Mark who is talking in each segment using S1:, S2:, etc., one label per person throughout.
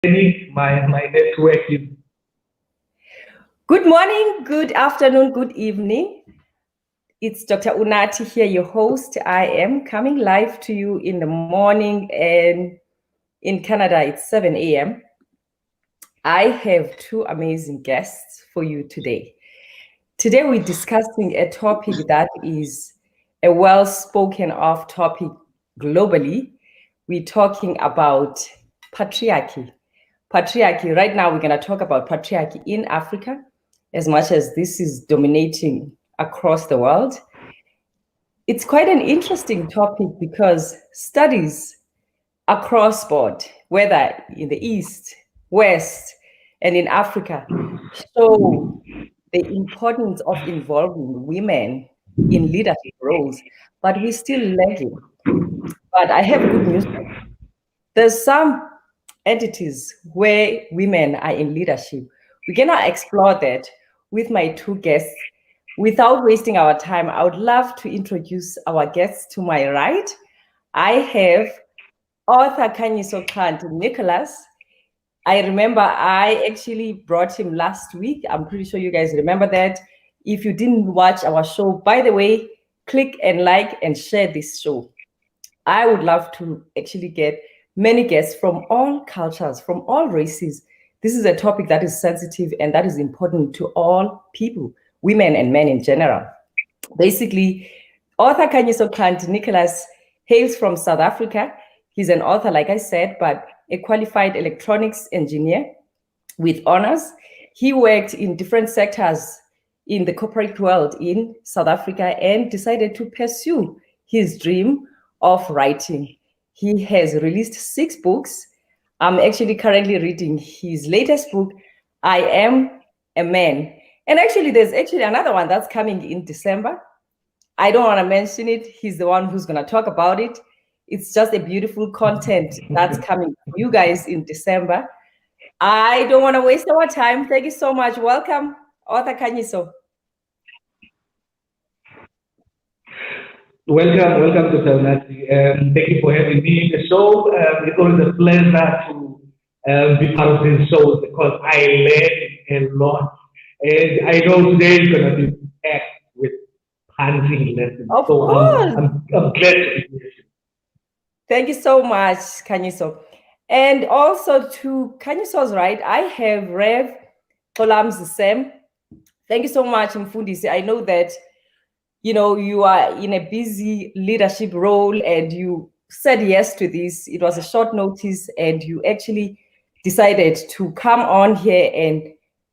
S1: My network is.
S2: Good morning, good afternoon, good evening. It's Dr. Unati here, your host. I am coming live to you in the morning, and in Canada, it's 7 a.m. I have two amazing guests for you today. Today, we're discussing a topic that is a well-spoken of topic globally. We're talking about patriarchy. Patriarchy, right now, we're going to talk about patriarchy in Africa, as much as this is dominating across the world. It's quite an interesting topic because studies across board, whether in the East, West, and in Africa, show the importance of involving women in leadership roles, but we're still lagging. But I have good news. There's some entities where women are in leadership. We're gonna explore that with my two guests. Without wasting our time, I would love to introduce our guests to my right. I have author Kanyiso Xhanti Nicholas. I remember I actually brought him last week. I'm pretty sure you guys remember that. If you didn't watch our show, by the way, click and like and share this show. I would love to actually get many guests from all cultures, from all races. This is a topic that is sensitive and that is important to all people, women and men in general. Basically, author Kanyiso Xhanti Nicholas hails from South Africa. He's an author, like I said, but a qualified electronics engineer with honors. He worked in different sectors in the corporate world in South Africa and decided to pursue his dream of writing. He has released 6 books. I'm actually currently reading his latest book, I Am a Man. And actually, there's actually another one that's coming in December. I don't want to mention it. He's the one who's going to talk about it. It's just a beautiful content that's coming for you guys in December. I don't want to waste our time. Thank you so much. Welcome, author Kanyiso.
S1: Welcome to Xhanti. Thank you for having me in the show. It's always a pleasure to be part of this show because I learn a lot. And I know today is going to be packed with hunting lessons.
S2: Of course.
S1: I'm glad to be here.
S2: Thank you so much, Kanyiso. And also to Kanyiso's right, I have Rev Xolani Sam. Thank you so much, Mfundisi. I know that you are in a busy leadership role and you said yes to this. It was a short notice and you actually decided to come on here and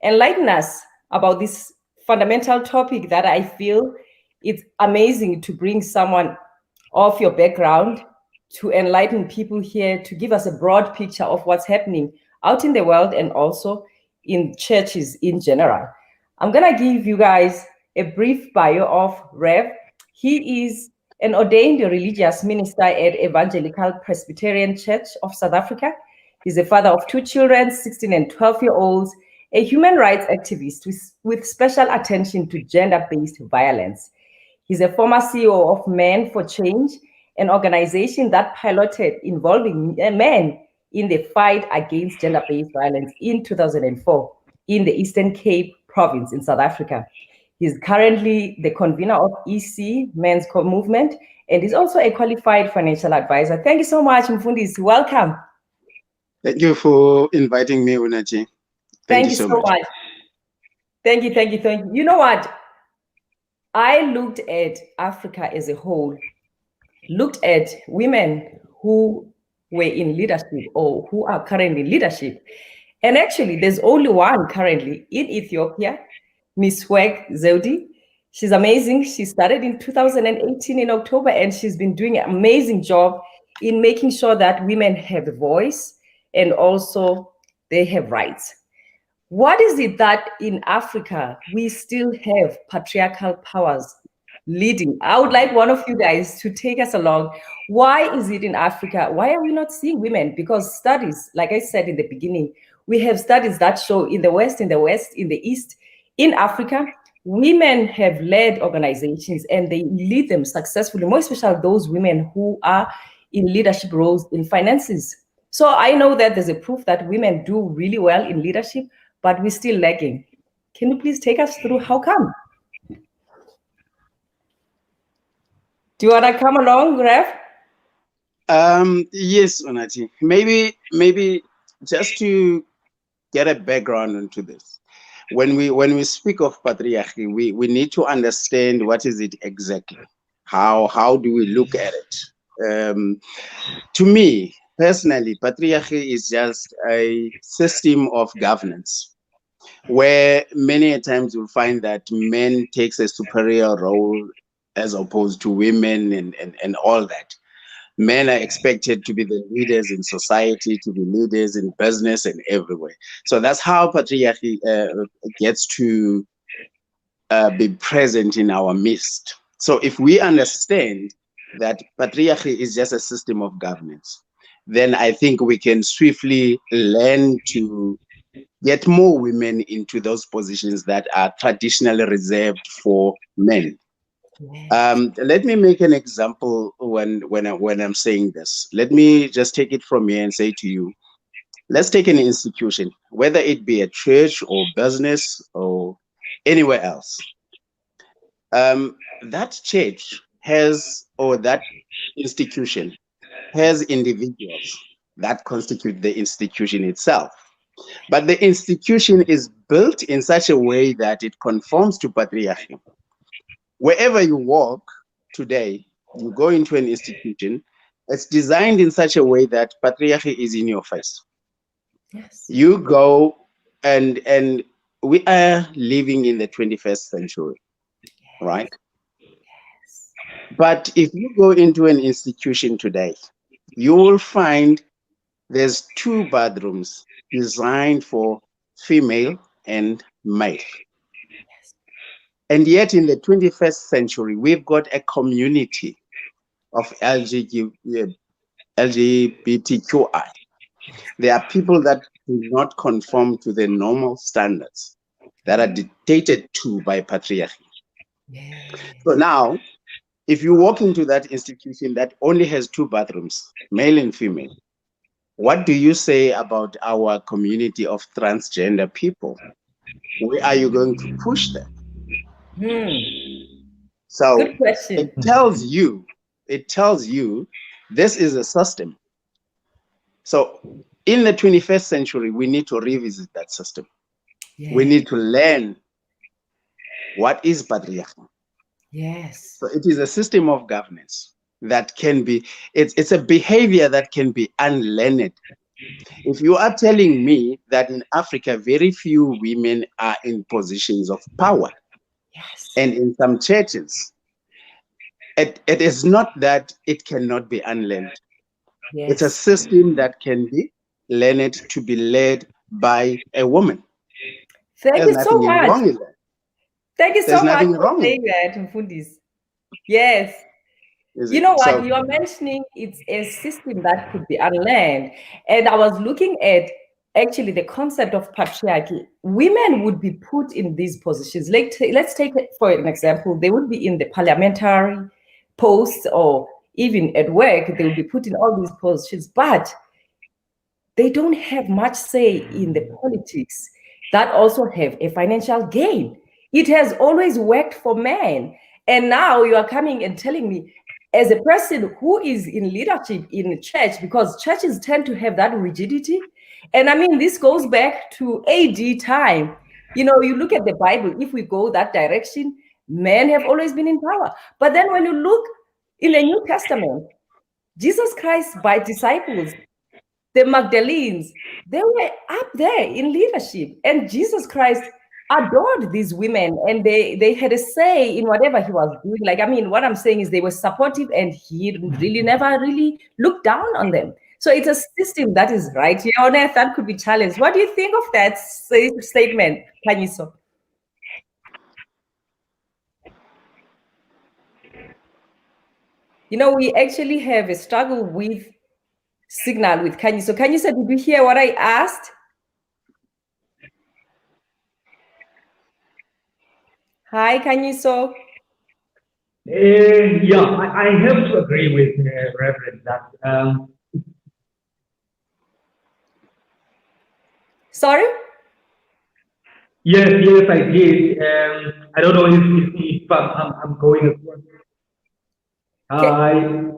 S2: enlighten us about this fundamental topic that I feel it's amazing to bring someone of your background to enlighten people here, to give us a broad picture of what's happening out in the world and also in churches in general. I'm gonna give you guys a brief bio of Rev. He is an ordained religious minister at Evangelical Presbyterian Church of South Africa. He's a father of 2 children, 16 and 12-year-olds, a human rights activist with special attention to gender-based violence. He's a former CEO of Men for Change, an organization that piloted involving men in the fight against gender-based violence in 2004 in the Eastern Cape province in South Africa. He's currently the convener of EC, Men's Movement, and is also a qualified financial advisor. Thank you so much, Mfundisi. Welcome.
S3: Thank you for inviting me, Unati.
S2: Thank you so much. Thank you. You know what? I looked at Africa as a whole, looked at women who were in leadership or who are currently in leadership. And actually, there's only one currently in Ethiopia, Miss Xhanti. She's amazing. She started in 2018 in October, and she's been doing an amazing job in making sure that women have a voice and also they have rights. What is it that in Africa we still have patriarchal powers leading? I would like one of you guys to take us along. Why is it in Africa? Why are we not seeing women? Because studies, like I said in the beginning, we have studies that show in the West, in the East, in Africa, women have led organizations and they lead them successfully, more especially those women who are in leadership roles in finances. So I know that there's a proof that women do really well in leadership, but we're still lagging. Can you please take us through how come? Do you want to come along, Rev?
S3: Yes, Unati. Maybe just to get a background into this. When we speak of patriarchy, we need to understand what is it exactly. How do we look at it? To me, personally, patriarchy is just a system of governance where many a times you'll find that men takes a superior role as opposed to women and all that. Men are expected to be the leaders in society, to be leaders in business and everywhere. So that's how patriarchy gets to be present in our midst. So if we understand that patriarchy is just a system of governance, then I think we can swiftly learn to get more women into those positions that are traditionally reserved for men. Let me make an example when I'm saying this. Let me just take it from here and say to you, let's take an institution, whether it be a church or business or anywhere else. That church has, or that institution has individuals that constitute the institution itself. But the institution is built in such a way that it conforms to patriarchy. Wherever you walk today, you go into an institution, it's designed in such a way that patriarchy is in your face.
S2: Yes.
S3: You go and we are living in the 21st century, right?
S2: Yes.
S3: But if you go into an institution today, you will find there's 2 bathrooms designed for female and male. And yet in the 21st century, we've got a community of LGBTQI. There are people that do not conform to the normal standards that are dictated to by patriarchy.
S2: Yes.
S3: So now, if you walk into that institution that only has 2 bathrooms, male and female, what do you say about our community of transgender people? Where are you going to push them? So
S2: Good question.
S3: it tells you this is a system. So in the 21st century, we need to revisit that system.
S2: Yes.
S3: We need to learn what is patriarchy.
S2: Yes.
S3: So it is a system of governance that can be, it's a behavior that can be unlearned. If you are telling me that in Africa, very few women are in positions of power,
S2: Yes.
S3: and in some churches, it is not that it cannot be unlearned.
S2: Yes.
S3: It's a system that can be learned to be led by a woman.
S2: Thank
S3: There's
S2: you so
S3: nothing
S2: much.
S3: wrong with that.
S2: Thank you
S3: There's
S2: so much
S3: nothing
S2: for
S3: wrong with
S2: saying that, Mfundisi. Yes. You know what? You are mentioning it's a system that could be unlearned. And I was looking at actually the concept of patriarchy. Women would be put in these positions. Let's take it for an example. They would be in the parliamentary posts, or even at work, they would be put in all these positions, but they don't have much say in the politics that also have a financial gain. It has always worked for men. And now you are coming and telling me, as a person who is in leadership in church, because churches tend to have that rigidity. And I mean, this goes back to AD time. You know, you look at the Bible, if we go that direction, men have always been in power. But then when you look in the New Testament, Jesus Christ by disciples, the Magdalenes, they were up there in leadership. And Jesus Christ adored these women, and they had a say in whatever he was doing. Like, I mean, what I'm saying is they were supportive, and he really never really looked down on them. So it's a system that is right here on earth that could be challenged. What do you think of that statement, Kanyiso? You know, we actually have a struggle with signal with Kanyiso. Kanyiso, did you hear what I asked? Hi, Kanyiso.
S1: Yeah, I have to agree with Reverend that
S2: Sorry?
S1: Yes, I did. I don't know if I'm going. Hi.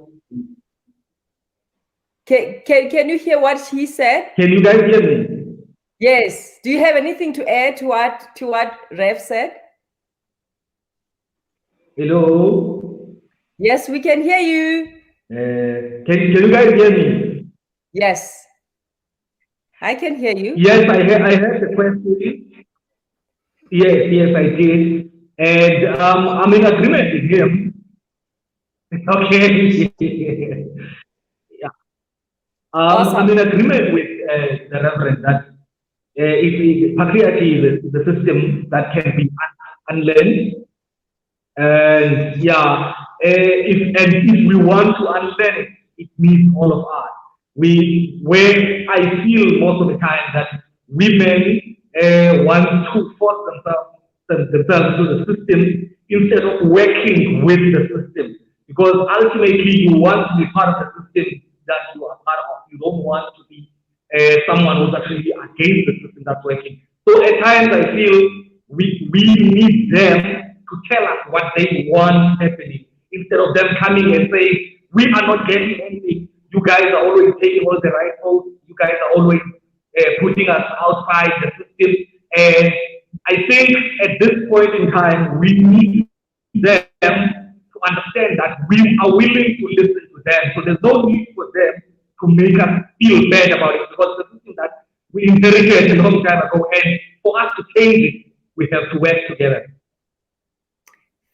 S2: Can you hear what he said?
S1: Can you guys hear me?
S2: Yes. Do you have anything to add to what Rev said?
S1: Hello.
S2: Yes, we can hear you.
S1: Can you guys hear me?
S2: Yes. I can hear you.
S1: Yes, I heard the question. Yes, I did. And I'm in agreement with him. Okay. Yeah.
S2: Awesome.
S1: I'm in agreement with the Reverend that patriarchy is a system that can be unlearned. And yeah, if we want to unlearn it, it needs all of us. Where I feel most of the time that women want to force themselves into the system instead of working with the system. Because ultimately, you want to be part of the system that you are part of. You don't want to be someone who's actually against the system that's working. So at times, I feel we need them to tell us what they want happening instead of them coming and saying, we are not getting anything. You guys are always taking all the right votes. You guys are always putting us outside the system. And I think at this point in time, we need them to understand that we are willing to listen to them. So there's no need for them to make us feel bad about it because the system that we inherited a long time ago, and for us to change it, we have to work together.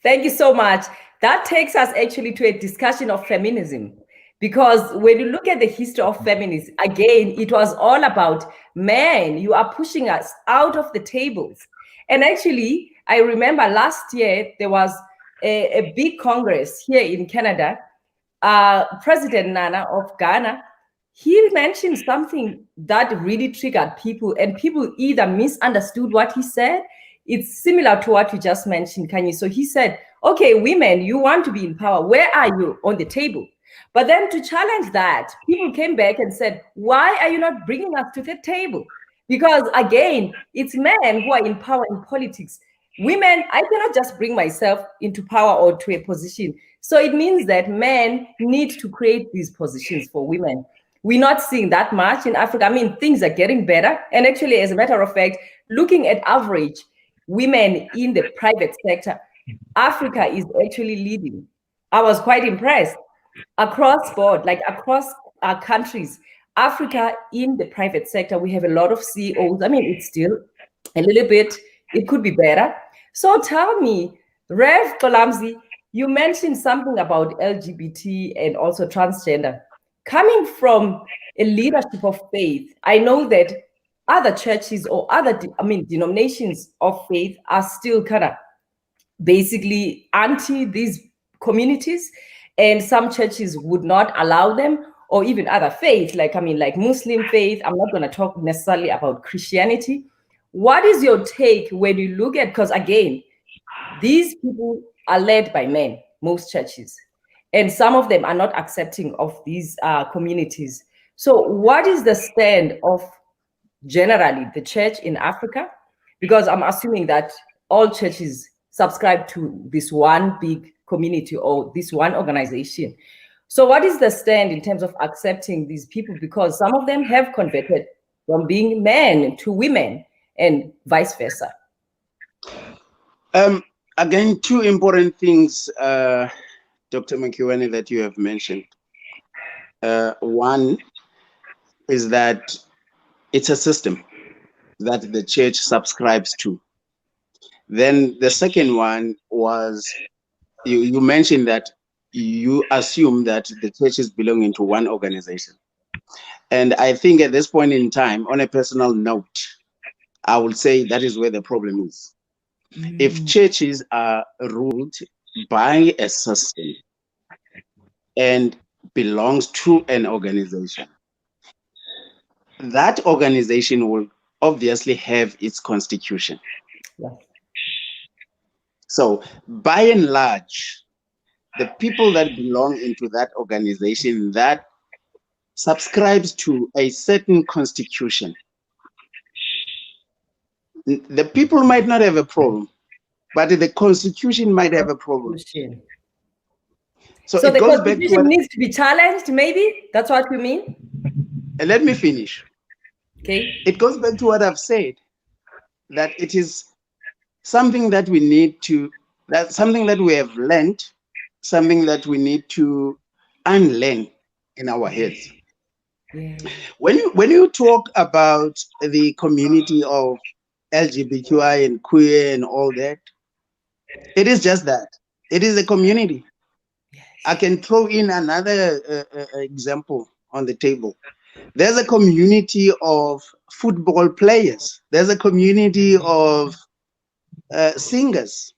S2: Thank you so much. That takes us actually to a discussion of feminism. Because when you look at the history of feminism, again, it was all about men. You are pushing us out of the tables. And actually, I remember last year, there was a big congress here in Canada. President Nana of Ghana, he mentioned something that really triggered people, and people either misunderstood what he said. It's similar to what you just mentioned, Kanye. So he said, okay, women, you want to be in power. Where are you on the table? But then to challenge that, people came back and said, why are you not bringing us to the table? Because again, it's men who are in power in politics. Women, I cannot just bring myself into power or to a position. So it means that men need to create these positions for women. We're not seeing that much in Africa. I mean, things are getting better. And actually, as a matter of fact, looking at average women in the private sector, Africa is actually leading. I was quite impressed. Across board, like across our countries, Africa in the private sector, we have a lot of CEOs. I mean, it's still a little bit, it could be better. So tell me, Rev Xolani, you mentioned something about LGBT and also transgender. Coming from a leadership of faith, I know that other churches or other, denominations of faith are still kind of basically anti these communities, and some churches would not allow them, or even other faiths, like Muslim faith. I'm not going to talk necessarily about Christianity. What is your take when you look at, because again, these people are led by men, most churches, and some of them are not accepting of these communities. So what is the stand of generally the church in Africa? Because I'm assuming that all churches subscribe to this one big community or this one organization. So what is the stand in terms of accepting these people? Because some of them have converted from being men to women and vice versa.
S3: Again, two important things, Dr. Makiwane, that you have mentioned. One is that it's a system that the church subscribes to. Then the second one was, you mentioned that you assume that the churches belong into one organization. And I think at this point in time, on a personal note, I would say that is where the problem is. If churches are ruled by a system and belongs to an organization, that organization will obviously have its constitution.
S2: Yeah.
S3: So by and large, the people that belong into that organization that subscribes to a certain constitution The people might not have a problem, but the constitution might have a problem. So
S2: the
S3: it goes back to
S2: constitution needs to be challenged, maybe? That's what you mean?
S3: And let me finish.
S2: Okay.
S3: It goes back to what I've said, that it is something that we need to, that's something that we have learned, something that we need to unlearn in our heads.
S2: Yeah.
S3: When you talk about the community of LGBTQI and queer and all that, it is just that. It is a community.
S2: Yes.
S3: I can throw in another example on the table. There's a community of football players. There's a community of singers.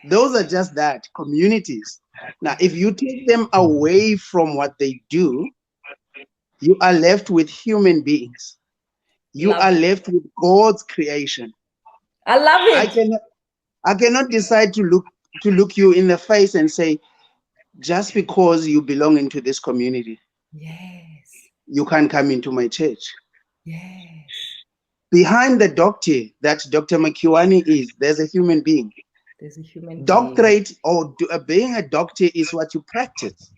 S3: Those are just that, communities. Now, if you take them away from what they do, you are left with human beings. You are left with God's creation.
S2: I love it.
S3: I cannot decide to look you in the face and say, just because you belong into this community,
S2: yes,
S3: you can't come into my church.
S2: Yes.
S3: Behind the doctor that Dr. Makiwani is, there's a human being.
S2: There's a human
S3: Doctorate being. Or being a doctor is what you practice.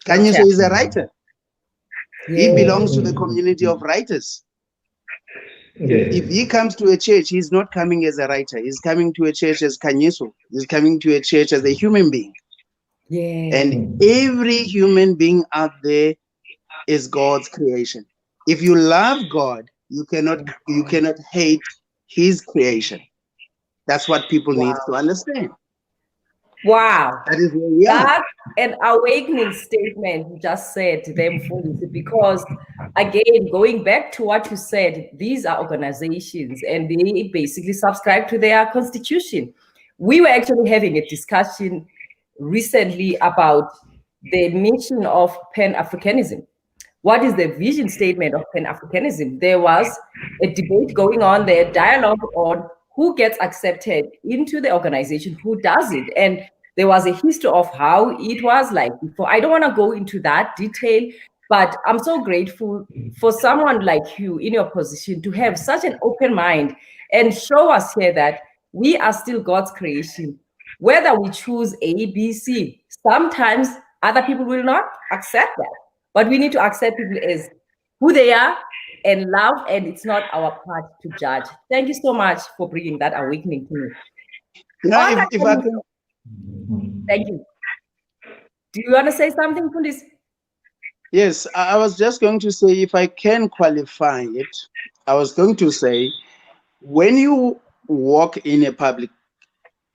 S3: Kanyiso is a writer. Yes. He belongs to the community of writers. Yes. If he comes to a church, he's not coming as a writer. He's coming to a church as Kanyiso. He's coming to a church as a human being. Yeah. And every human being out there is God's creation. If you love God, you cannot hate his creation. That's what people need to understand.
S2: Wow.
S3: That is where we are.
S2: That's an awakening statement you just said to them, because again, going back to what you said, these are organizations and they basically subscribe to their constitution. We were actually having a discussion recently about the mission of Pan-Africanism. What is the vision statement of Pan-Africanism? There was a debate going on there, dialogue on who gets accepted into the organization, who does it. And there was a history of how it was like before. I don't want to go into that detail, but I'm so grateful for someone like you in your position to have such an open mind and show us here that we are still God's creation. Whether we choose A, B, C, sometimes other people will not accept that. But we need to accept people as who they are and love, and it's not our part to judge. Thank you so much for bringing that awakening to me.
S3: If I can...
S2: Thank you. Do you want to say something, please?
S3: Yes, I was just going to say, if I can qualify it, I was going to say, when you walk in a public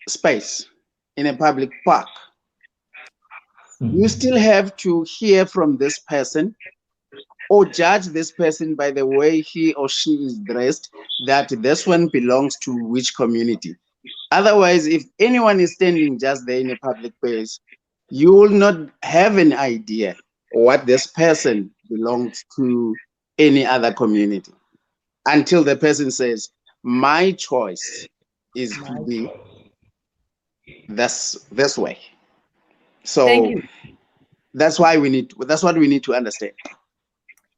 S3: space, in a public park, you still have to hear from this person or judge this person by the way he or she is dressed, that this one belongs to which community. Otherwise, if anyone is standing just there in a public place, you will not have an idea what this person belongs to any other community until the person says, my choice is to be this way. So that's what we need to understand.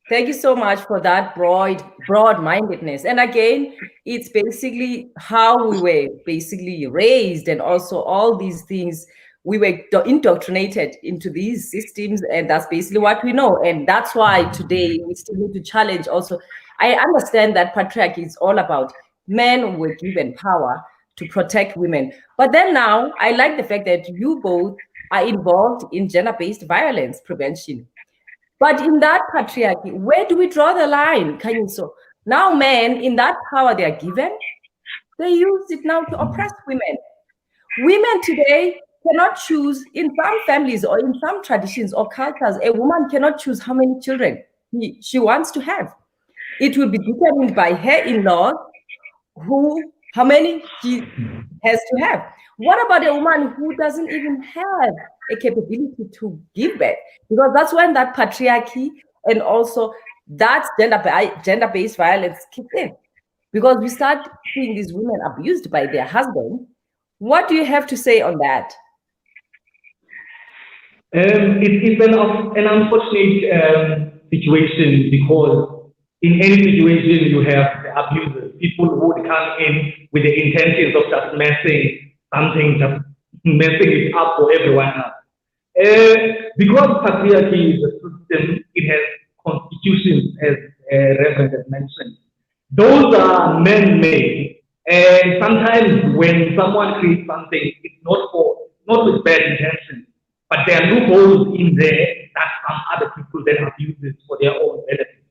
S2: Thank you so much for that broad-mindedness. And again, it's basically how we were basically raised, and also all these things, we were indoctrinated into these systems, and that's basically what we know. And that's why today we still need to challenge also. I understand that patriarchy is all about men were given power to protect women. But then now, I like the fact that you both are involved in gender-based violence prevention. But in that patriarchy, where do we draw the line, Kanyiso? Now men, in that power they are given, they use it now to oppress women. Women today cannot choose, in some families or in some traditions or cultures, a woman cannot choose how many children she wants to have. It will be determined by her in-laws how many she has to have. What about a woman who doesn't even have a capability to give birth? Because that's when that patriarchy and also that gender-based violence kicks in. Because we start seeing these women abused by their husbands. What do you have to say on that?
S1: It's an unfortunate situation, because in any situation you have the abusers, people who would come in with the intentions of just messing something, just messing it up for everyone else. Because patriarchy is a system, it has constitutions, as Reverend has mentioned. Those are man-made, and sometimes when someone creates something, it's not with bad intention, but there are loopholes in there that some other people then abuse it for their own benefit.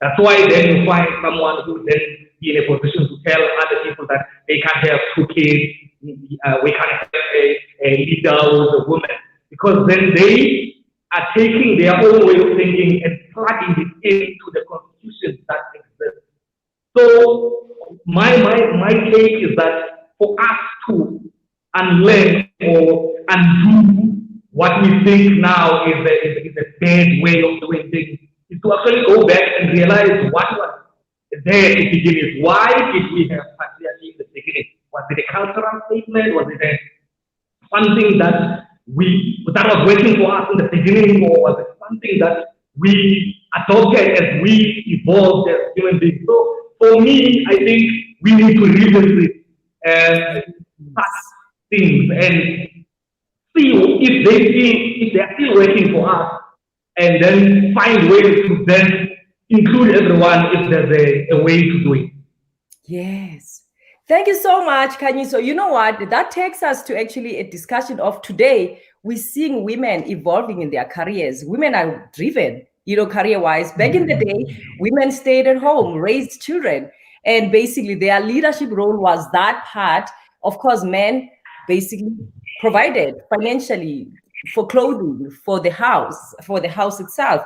S1: That's why then you find someone who then be in a position to tell other people that they can't have 2 kids, we can't have a leader who's a woman, because then they are taking their own way of thinking and plugging it into the constitution that exists. So my take is that for us to unlearn or undo what we think now is a bad way of doing things, is to actually go back and realize what was there to begin with. Why did we have patriarchy in the beginning? Was it a cultural statement? Was it something that was working for us in the beginning, or was it something that we adopted as we evolved as human beings? So for me, I think we need to revisit such things and see if they're still working for us, and then find ways to then include everyone if there's a way to do it.
S2: Yes. Thank you so much, Khanyi. So you know what? That takes us to actually a discussion of today. We're seeing women evolving in their careers. Women are driven, career-wise. Back in the day, women stayed at home, raised children, and basically their leadership role was that part. Of course, men basically provided financially for clothing, for the house itself.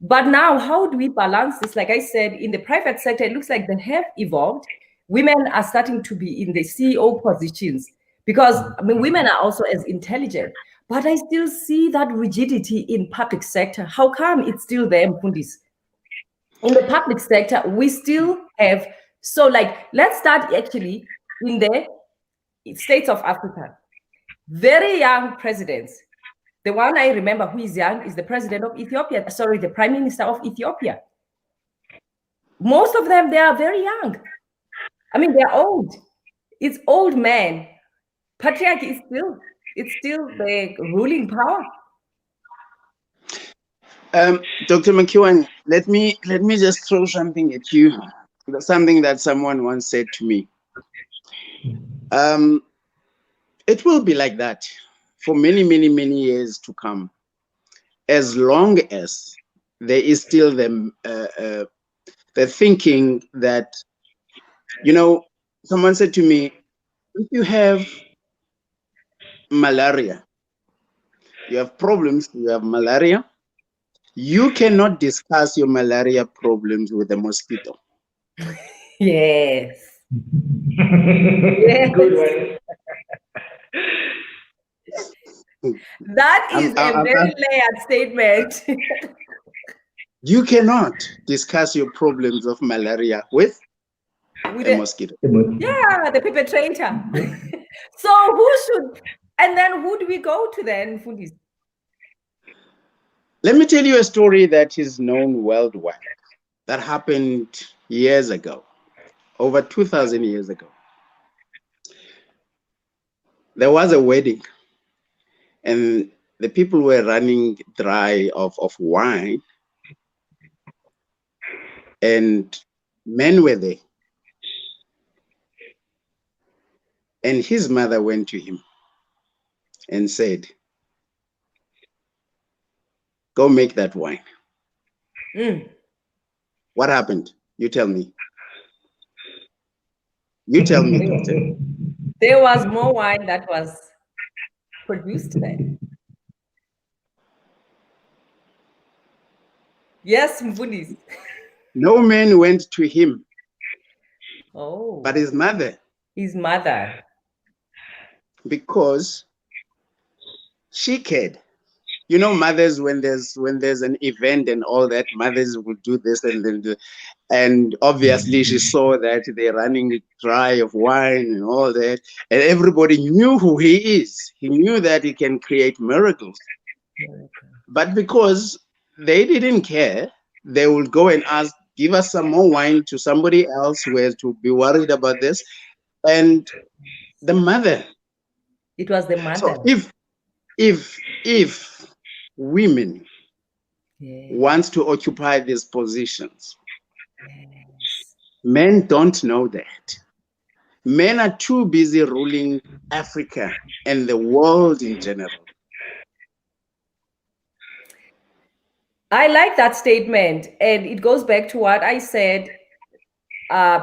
S2: But now, how do we balance this? Like I said, in the private sector, it looks like they have evolved. Women are starting to be in the CEO positions because women are also as intelligent. But I still see that rigidity in public sector. How come it's still there, Mfundisi? In the public sector, we still have, let's start actually in the states of Africa. Very young presidents. The one I remember who is young is the president of Ethiopia, the prime minister of Ethiopia. Most of them, they are very young. I mean, they're old. It's old men. Patriarchy is still the ruling power.
S3: Dr. McEwen, let me just throw something at you. Something that someone once said to me. It will be like that for many, many, many years to come, as long as there is still the thinking that, someone said to me, if you have malaria, you have problems, you have malaria, you cannot discuss your malaria problems with a mosquito.
S2: Yes. Yes.
S1: Good one.
S2: That is a very layered statement.
S3: You cannot discuss your problems of malaria with a mosquito.
S2: Yeah, the perpetrator. So who do we go to then, Mfundisi?
S3: Let me tell you a story that is known worldwide that happened years ago, over 2,000 years ago. There was a wedding and the people were running dry of wine, and men were there. And his mother went to him and said, go make that wine. What happened? You tell me. You tell me, doctor.
S2: There was more wine that was produced then. Yes, Mfundisi.
S3: No man went to him.
S2: Oh.
S3: But his mother.
S2: His mother.
S3: Because she cared. You know, mothers, when there's an event and all that, mothers will do this and then do. And obviously she saw that they're running dry of wine and all that. And everybody knew who he is. He knew that he can create miracles. But because they didn't care, they would go and ask give us some more wine to somebody else who has to be worried about this. And the mother.
S2: It was the mother.
S3: So if women wants to occupy these positions, men don't know that. Men are too busy ruling Africa and the world in general.
S2: I like that statement, and it goes back to what I said.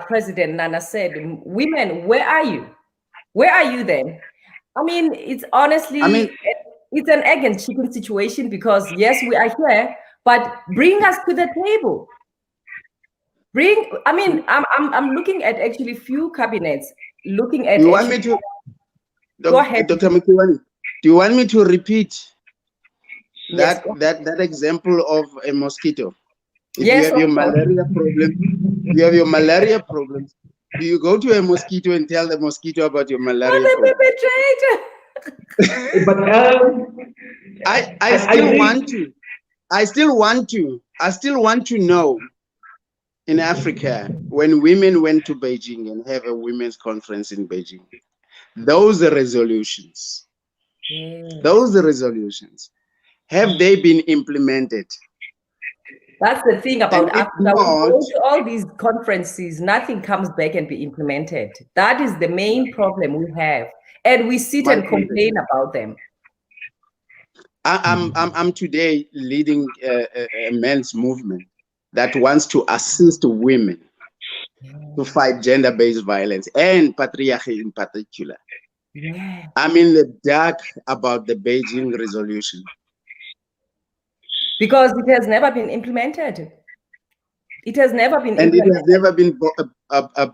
S2: President Nana said, "Women, where are you? Where are you then?" I mean, it's honestly, it's an egg and chicken situation, because yes, we are here, but bring us to the table. I'm looking at actually few cabinets, looking at.
S3: You want me to?
S2: Go ahead,
S3: Dr. Mkiwani, do you want me to repeat
S2: yes,
S3: that example of a mosquito? If
S2: yes,
S3: you have your malaria problems, do you go to a mosquito and tell the mosquito about your malaria problem?
S1: But
S3: I still want to know, in Africa, when women went to Beijing and have a women's conference in Beijing, those resolutions, have they been implemented?
S2: That's the thing about Africa. We go to all these conferences, nothing comes back and be implemented. That is the main problem we have. And we sit and complain about them.
S3: I'm today leading a men's movement that wants to assist women to fight gender-based violence and patriarchy in particular.
S2: Yeah.
S3: I'm in the dark about the Beijing resolution.
S2: Because it has never been implemented. It has never been
S3: implemented. And it has never been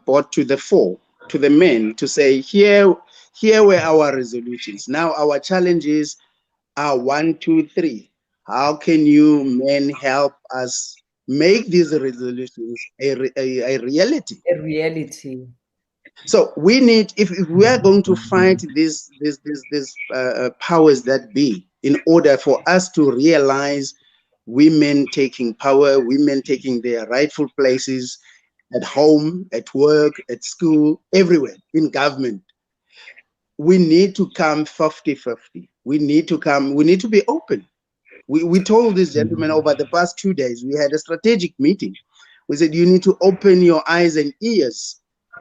S3: brought to the fore, to the men, to say, here were our resolutions. Now our challenges are 1, 2, 3. How can you men help us make these resolutions a reality?
S2: A reality.
S3: So we need, if we are going to fight these powers that be, in order for us to realize women taking power, women taking their rightful places at home, at work, at school, everywhere, in government, we need to come 50-50. We need to be open. We told this gentleman over the past 2 days, we had a strategic meeting. We said, you need to open your eyes and ears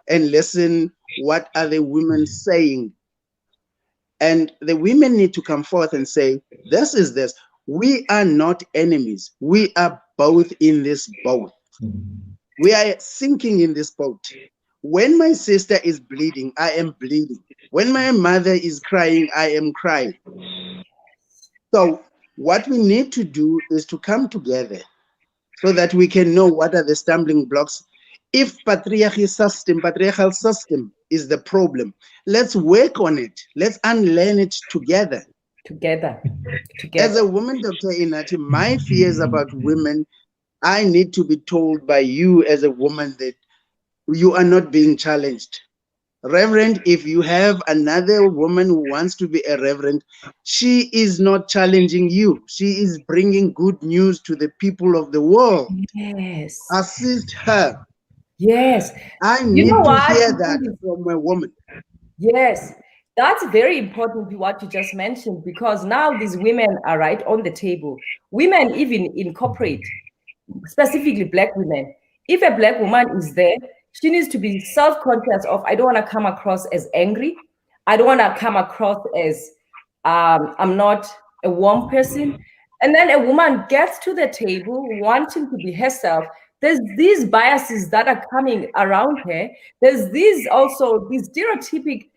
S3: and listen, what are the women saying? And the women need to come forth and say, this is this. We are not enemies. We are both in this boat. We are sinking in this boat. When my sister is bleeding, I am bleeding. When my mother is crying, I am crying. So what we need to do is to come together so that we can know what are the stumbling blocks. If patriarchal system is the problem, let's work on it. Let's unlearn it together. As a woman, Dr. Inati, my fears about women, I need to be told by you as a woman that you are not being challenged. Reverend, if you have another woman who wants to be a reverend, she is not challenging you. She is bringing good news to the people of the world.
S2: Yes.
S3: Assist her.
S2: Yes.
S3: I need to hear that from a woman.
S2: Yes. That's very important, what you just mentioned, because now these women are right on the table. Women, even in corporate, specifically Black women, if a Black woman is there, she needs to be self-conscious of, I don't want to come across as angry. I don't want to come across as I'm not a warm person. And then a woman gets to the table wanting to be herself. There's these biases that are coming around her. There's these stereotypic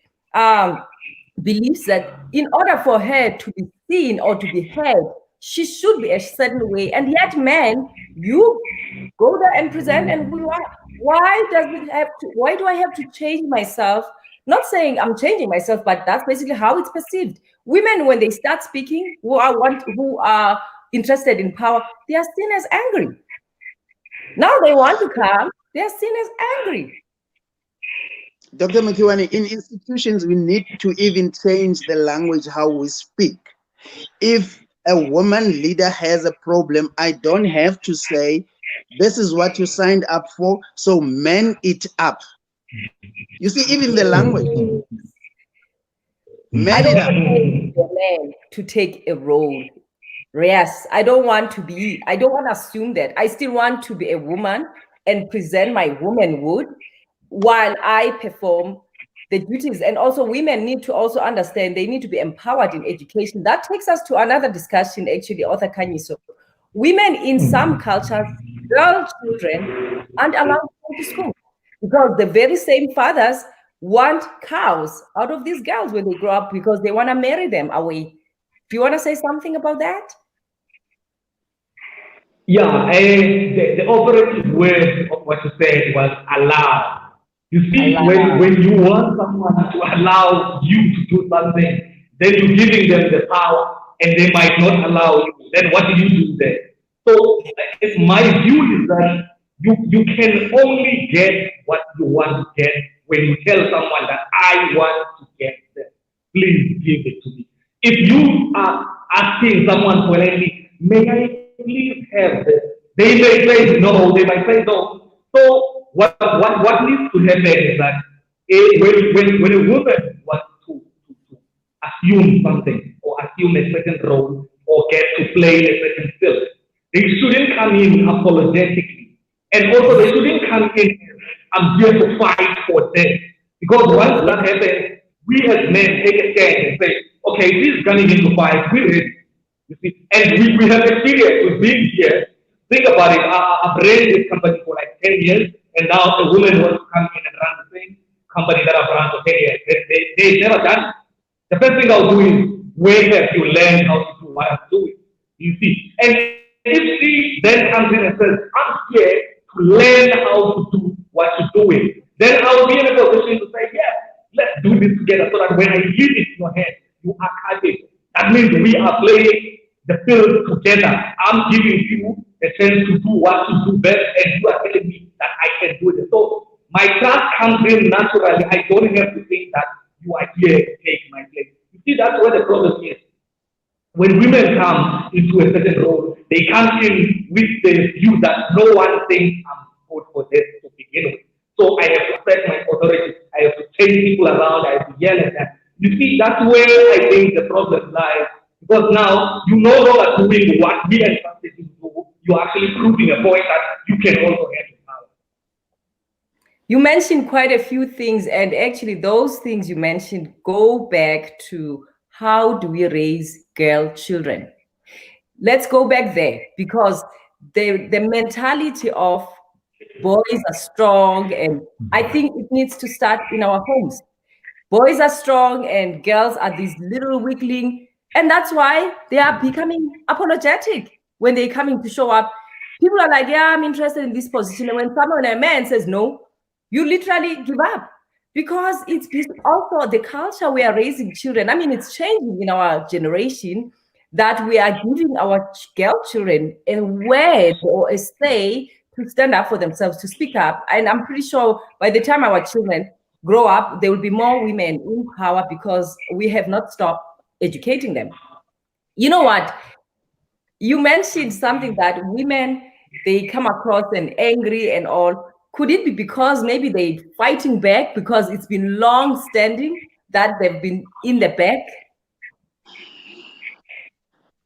S2: beliefs that in order for her to be seen or to be heard, she should be a certain way. And yet, men, you go there and present, and why do I have to change myself? Not saying I'm changing myself, but that's basically how it's perceived. Women, when they start speaking, who are interested in power, they are seen as angry. Now they want to come, they are seen as angry.
S3: Dr. Mkiwani, in institutions, we need to even change the language, how we speak. If a woman leader has a problem, I don't have to say, This is what you signed up for, so man it up. You see, even the language.
S2: I don't want a man to take a role. Yes, I don't want to assume that. I still want to be a woman and present my womanhood while I perform the duties. And also women need to also understand they need to be empowered in education. That takes us to another discussion, actually, Author Kanyiso. Women in some cultures, girl children aren't allowed to go to school because the very same fathers want cows out of these girls when they grow up because they want to marry them away. Do you want to say something about that?
S1: Yeah, the operative word of what you said was allow. You see, when you want someone to allow you to do something, then you're giving them the power and they might not allow you. Then what do you do then? So my view is that you can only get what you want to get when you tell someone that I want to get this. Please give it to me. If you are asking someone politely, may I please have this? They may say no, they might say no. So what needs to happen is that when a woman wants to assume something or assume a certain role or get to play a certain field, they shouldn't come in apologetically. And also they shouldn't come in, I'm here to fight for this. Because once that happens, we as men take a stand and say, okay, this is coming in to fight, we're ready. You see, and we have experience with being here. Think about it. I've ran this company for like 10 years, and now a woman wants to come in and run the same company that I've run for 10 years. They've never done it. The first thing I'll do is, where have you learned how to do what I'm doing? You see, and if she then comes in and says, I'm here to learn how to do what you're doing, then I'll be in a position to say, yeah, let's do this together so that when I leave it in your hands, you are capable. That means we are playing the field together. I'm giving you a chance to do what you do best, and you are telling me that I can do it. So my trust comes in naturally. I don't have to think that you are here to take my place. You see, that's where the problem is. When women come into a certain role, they come in with the view that no one thinks I'm good for this to begin with. So I have to set my authority. I have to change people around. I have to yell at them. You see, that's where I think the problem lies. Because now you no longer doing what we expected you to do. You're actually proving a point that you can also handle power.
S2: You mentioned quite a few things, and actually those things you mentioned go back to how do we raise girl children. Let's go back there, because the mentality of boys are strong, and I think it needs to start in our homes. Boys are strong and girls are these little weakling, and that's why they are becoming apologetic when they're coming to show up. People are like, yeah, I'm interested in this position. And when a man says no, you literally give up, because it's also the culture we are raising children. I mean, it's changing in our generation that we are giving our girl children a word or a say to stand up for themselves, to speak up. And I'm pretty sure by the time our children grow up, there will be more women in power because we have not stopped educating them. You know what? You mentioned something that women, they come across and angry and all. Could it be because maybe they're fighting back because it's been long standing that they've been in the back?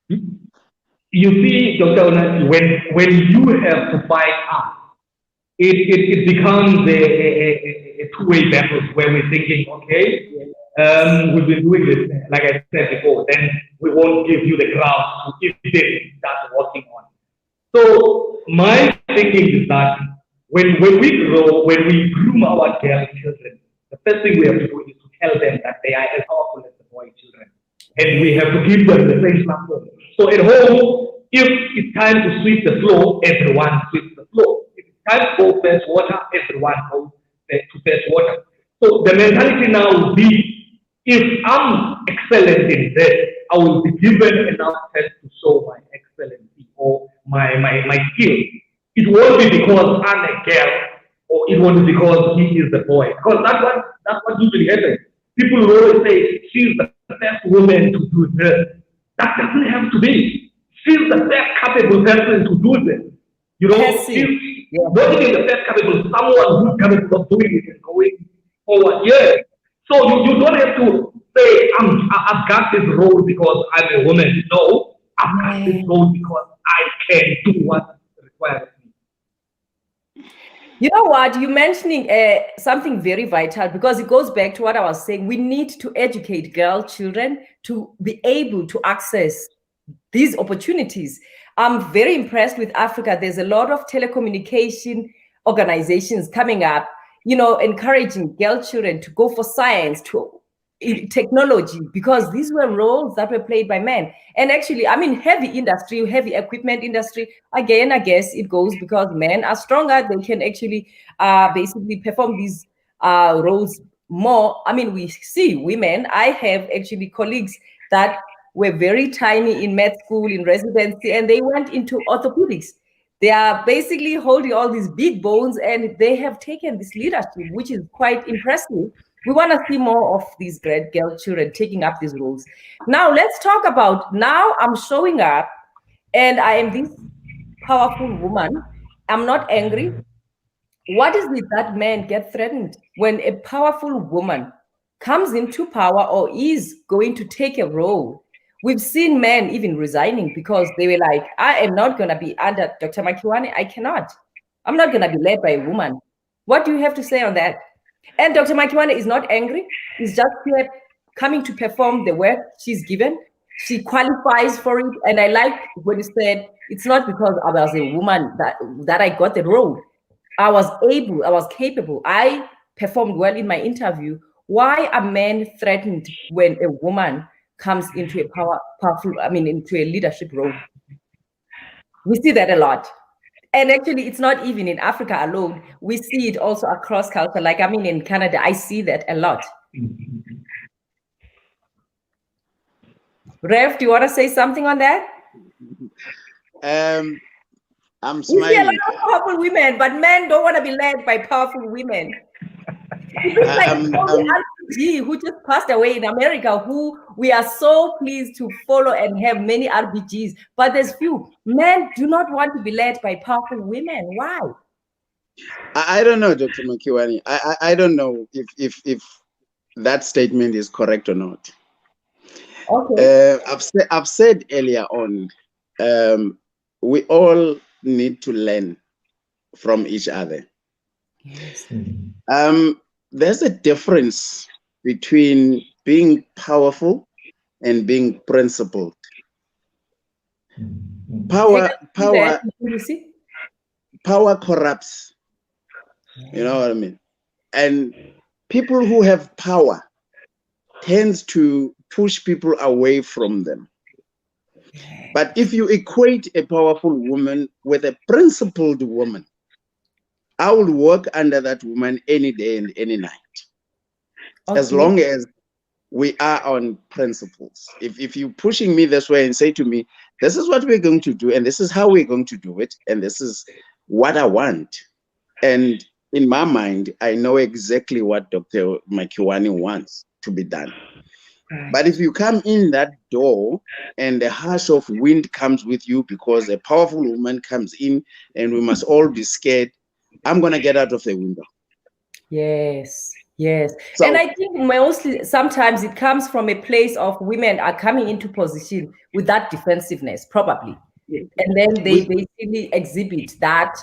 S1: You see, Dr. Onati, when you have to fight up, it becomes a two-way battle where we're thinking, okay, we've been doing this, like I said before, then we won't give you the ground to even start working on. So my thinking is that when we grow, when we groom our girl children, the first thing we have to do is to tell them that they are as powerful as the boy children. And we have to give them the same platform. So at home, if it's time to sweep the floor, everyone sweeps the floor. If it's time to go fetch water, everyone goes to fetch water. So the mentality now will be, if I'm excellent in this, I will be given enough time to show my excellency or my skill. It won't be because I'm a girl, or it won't be because he is the boy. Because that's what usually happens. People will always say, she's the best woman to do this. That doesn't have to be. She's the best capable person to do this. You know,
S2: Passive.
S1: not even the best capable, someone who's capable of doing it and going forward. Yes. So you don't have to say, I've got this role because I'm a woman. No, I've got this role because I can do what requires of me.
S2: You know what? You're mentioning something very vital, because it goes back to what I was saying. We need to educate girl children to be able to access these opportunities. I'm very impressed with Africa. There's a lot of telecommunication organizations coming up, you know, encouraging girl children to go for science, to technology, because these were roles that were played by men. And actually, I mean, heavy industry, heavy equipment industry, again, I guess it goes because men are stronger. They can actually basically perform these roles more. I mean, we see women. I have actually colleagues that were very tiny in med school, in residency, and they went into orthopedics. They are basically holding all these big bones, and they have taken this leadership, which is quite impressive. We want to see more of these great girl children taking up these roles. Now, let's talk about, now I'm showing up and I am this powerful woman. I'm not angry. What is it that men get threatened when a powerful woman comes into power or is going to take a role? We've seen men even resigning because they were like, I am not going to be under Dr. Makiwane. I cannot. I'm not going to be led by a woman. What do you have to say on that? And Dr. Makiwane is not angry. He's just here coming to perform the work she's given. She qualifies for it. And I like when you said, it's not because I was a woman that I got the role. I was able, I was capable. I performed well in my interview. Why are men threatened when a woman comes into into a leadership role? We see that a lot. And actually, it's not even in Africa alone. We see it also across culture. Like, I mean, in Canada, I see that a lot. Rev, do you want to say something on that?
S3: I'm smiling.
S2: We see a lot of powerful women, but men don't want to be led by powerful women. It's like RPG who just passed away in America, who we are so pleased to follow and have many RBGs, but there's few. Men do not want to be led by powerful women. Why?
S3: I don't know, Dr. Makiwane. I don't know if that statement is correct or not.
S2: Okay.
S3: I've said earlier on, we all need to learn from each other.
S2: Yes.
S3: There's a difference between being powerful and being principled. Power corrupts. You know what I mean? And people who have power tends to push people away from them. But if you equate a powerful woman with a principled woman, I will work under that woman any day and any night. Okay. As long as we are on principles. If you're pushing me this way and say to me, this is what we're going to do, and this is how we're going to do it, and this is what I want. And in my mind, I know exactly what Dr. Makiwane wants to be done. But if you come in that door and the hush of wind comes with you because a powerful woman comes in and we must all be scared, I'm going to get out of the window.
S2: Yes, yes. So, and I think mostly sometimes it comes from a place of women are coming into position with that defensiveness, probably. And then they basically exhibit that,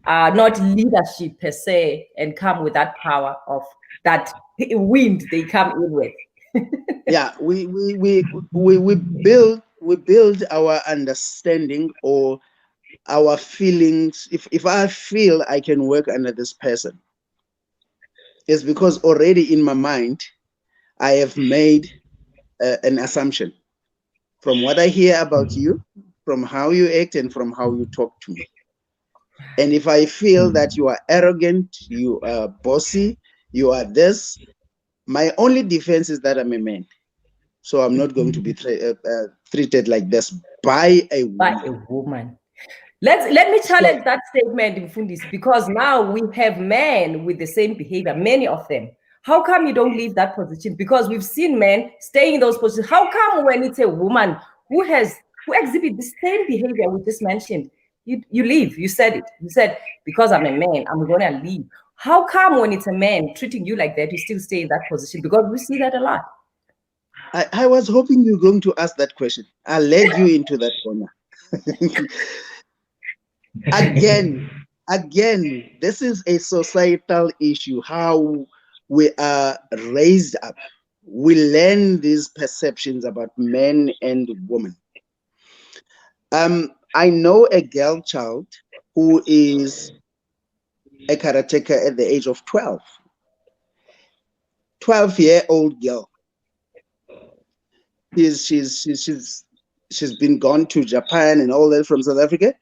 S2: not leadership per se, and come with that power of that wind they come in with.
S3: Yeah, we build our understanding or our feelings. If I feel I can work under this person, it's because already in my mind I have made an assumption from what I hear about you, from how you act, and from how you talk to me. And if I feel that you are arrogant, you are bossy, you are this, my only defense is that I'm a man. So I'm not going to be treated like this by a woman.
S2: Let me challenge that statement, Mfundisi, because now we have men with the same behavior, many of them. How come you don't leave that position? Because we've seen men stay in those positions. How come when it's a woman who exhibits the same behavior we just mentioned, you leave. You said it. You said, because I'm a man, I'm going to leave. How come when it's a man treating you like that, you still stay in that position? Because we see that a lot.
S3: I was hoping you were going to ask that question. I led you into that corner. Again, this is a societal issue, how we are raised up. We learn these perceptions about men and women. I know a girl child who is a karateka at the age of 12. 12-year-old girl. She's been gone to Japan and all that from South Africa.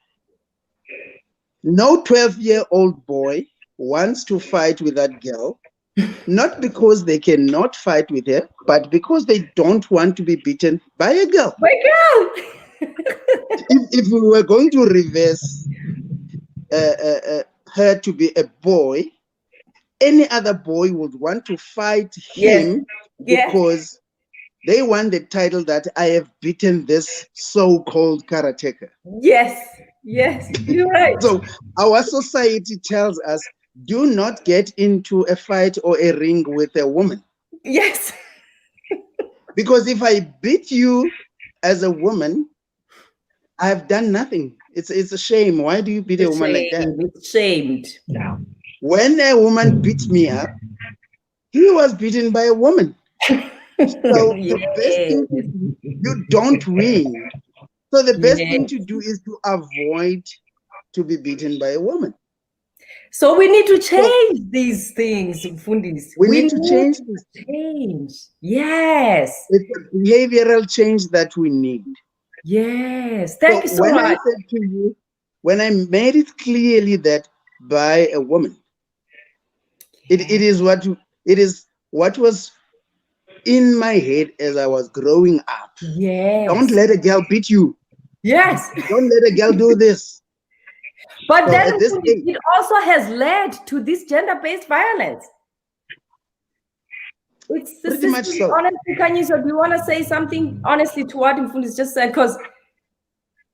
S3: No 12-year-old boy wants to fight with that girl, not because they cannot fight with her, but because they don't want to be beaten by a girl.
S2: By a girl!
S3: If we were going to reverse her to be a boy, any other boy would want to fight him because they want the title that I have beaten this so-called karateka.
S2: Yes, you're right.
S3: So our society tells us, do not get into a fight or a ring with a woman.
S2: Yes.
S3: Because if I beat you as a woman, I have done nothing. It's a shame. Why do you beat a woman like that?
S2: It's shamed.
S1: Yeah.
S3: When a woman beat me up, he was beaten by a woman. So the best thing to do, you don't win. So the best thing to do is to avoid to be beaten by a woman.
S2: So we need to change these things, Fundis.
S3: We need to change this.
S2: Yes.
S3: It's a behavioral change that we need.
S2: Yes. Thank you so
S3: when
S2: much.
S3: I said to you, when I made it clearly that by a woman, it is what was in my head as I was growing up.
S2: Yes.
S3: Don't let a girl beat you.
S2: Yes.
S3: Don't let a girl do this.
S2: But
S3: So
S2: then
S3: at this age,
S2: it also has led to this gender-based violence. It's
S3: pretty much so.
S2: Honestly, Kanyiso, do you want to say something honestly to what Mfundis just said? Because